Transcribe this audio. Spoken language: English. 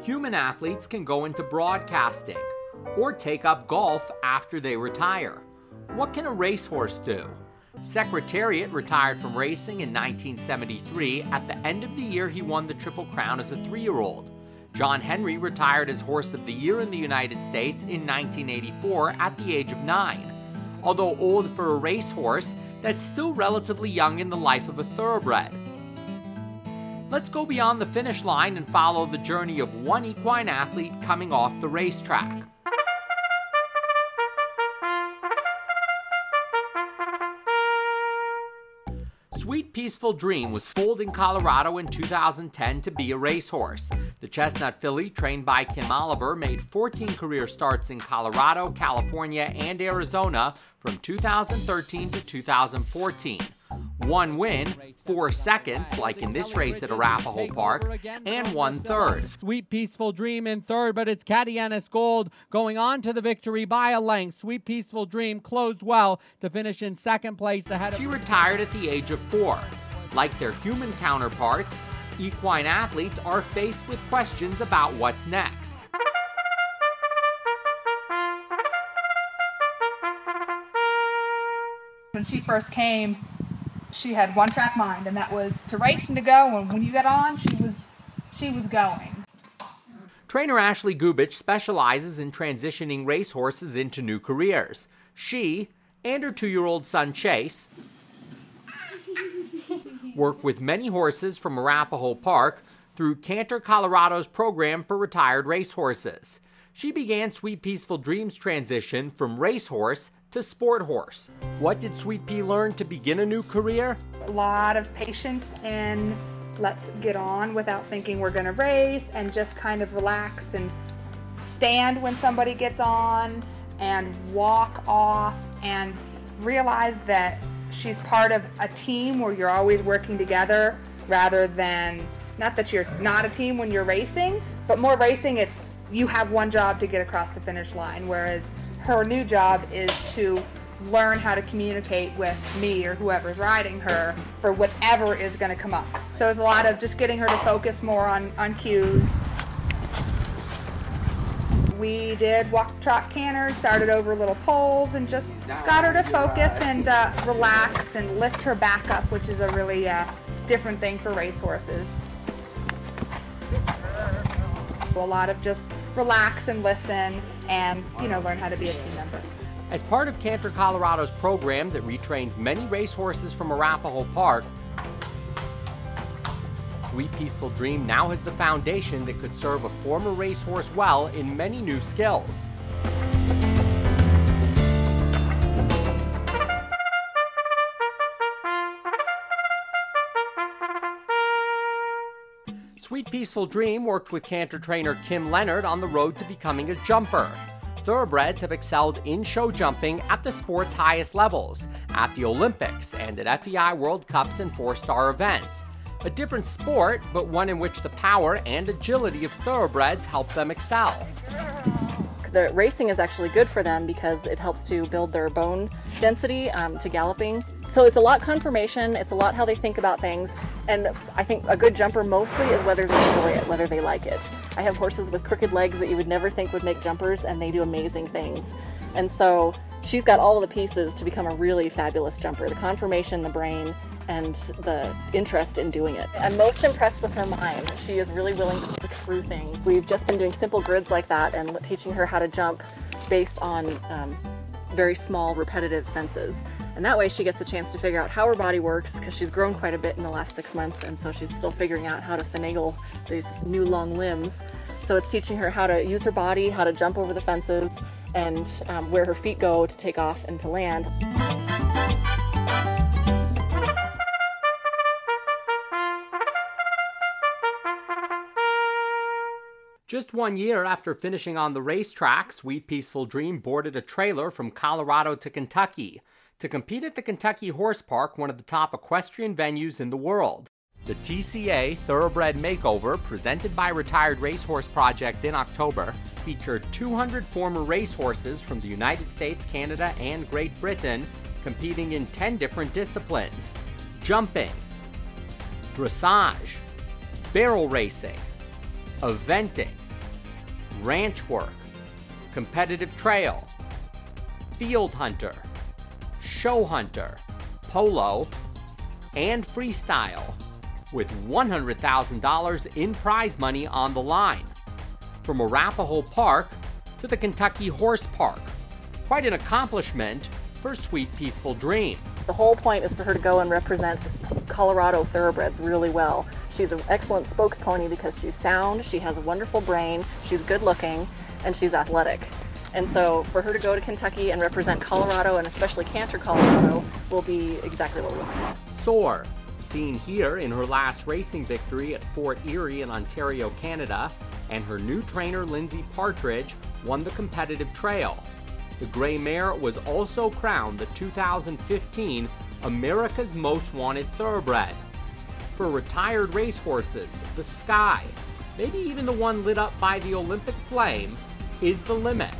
Human athletes can go into broadcasting or take up golf after they retire. What can a racehorse do? Secretariat retired from racing in 1973. At the end of the year, he won the Triple Crown as a 3-year-old. John Henry retired as Horse of the Year in the United States in 1984 at the age of 9. Although old for a racehorse, that's still relatively young in the life of a thoroughbred. Let's go beyond the finish line and follow the journey of one equine athlete coming off the racetrack. Sweetpeacefuldream was foaled in Colorado in 2010 to be a racehorse. The chestnut filly, trained by Kim Oliver, made 14 career starts in Colorado, California, and Arizona from 2013 to 2014. 1 win, 4 seconds, like in this race at Arapahoe Park, and 1 third. Sweetpeacefuldream in third, but it's Cadianis Gold going on to the victory by a length. Sweetpeacefuldream closed well to finish in second place ahead of... She retired at the age of 4. Like their human counterparts, equine athletes are faced with questions about what's next. When she first came, she had one track mind, and that was to race and to go, and when you got on, she was going. Trainer Ashley Gubich specializes in transitioning racehorses into new careers. She and her 2-year-old son Chase work with many horses from Arapahoe Park through CANTER Colorado's program for retired racehorses. She began Sweetpeacefuldream's transition from racehorse to sport horse. What did Sweet Pea learn to begin a new career? A lot of patience and let's get on without thinking we're gonna race, and just kind of relax and stand when somebody gets on and walk off, and realize that she's part of a team where you're always working together, rather than, not that you're not a team when you're racing, but more racing, it's you have one job to get across the finish line, whereas her new job is to learn how to communicate with me or whoever's riding her for whatever is going to come up. So it's a lot of just getting her to focus more on cues. We did walk, trot, canter, started over little poles, and just got her to focus and relax and lift her back up, which is a really different thing for racehorses. A lot of just relax and listen and, learn how to be a team member. As part of CANTER Colorado's program that retrains many racehorses from Arapahoe Park, Sweetpeacefuldream now has the foundation that could serve a former racehorse well in many new skills. Sweetpeacefuldream worked with canter trainer Kim Leonard on the road to becoming a jumper. Thoroughbreds have excelled in show jumping at the sport's highest levels, at the Olympics and at FEI World Cups and 4-star events. A different sport, but one in which the power and agility of thoroughbreds help them excel. The racing is actually good for them because it helps to build their bone density to galloping. So it's a lot conformation, it's a lot how they think about things, and I think a good jumper mostly is whether they enjoy it, whether they like it. I have horses with crooked legs that you would never think would make jumpers, and they do amazing things. And so she's got all of the pieces to become a really fabulous jumper: the conformation, the brain, and the interest in doing it. I'm most impressed with her mind. She is really willing to think through things. We've just been doing simple grids like that and teaching her how to jump based on very small repetitive fences. And that way she gets a chance to figure out how her body works, because she's grown quite a bit in the last 6 months, and so she's still figuring out how to finagle these new long limbs. So it's teaching her how to use her body, how to jump over the fences, and where her feet go to take off and to land. Just 1 year after finishing on the racetrack, Sweetpeacefuldream boarded a trailer from Colorado to Kentucky to compete at the Kentucky Horse Park, one of the top equestrian venues in the world. The TCA Thoroughbred Makeover, presented by Retired Racehorse Project in October, featured 200 former racehorses from the United States, Canada, and Great Britain competing in 10 different disciplines: jumping, dressage, barrel racing, eventing, ranch work, competitive trail, field hunter, show hunter, polo, and freestyle, with $100,000 in prize money on the line. From Arapahoe Park to the Kentucky Horse Park. Quite an accomplishment for Sweetpeacefuldream. The whole point is for her to go and represent Colorado thoroughbreds really well. She's an excellent spokespony because she's sound, she has a wonderful brain, she's good looking, and she's athletic. And so for her to go to Kentucky and represent Colorado, and especially CANTER Colorado, will be exactly what we're looking at. Soar, seen here in her last racing victory at Fort Erie in Ontario, Canada, and her new trainer Lindsay Partridge won the competitive trail. The Gray Mare was also crowned the 2015 America's Most Wanted Thoroughbred. For retired racehorses, the sky, maybe even the one lit up by the Olympic flame, is the limit.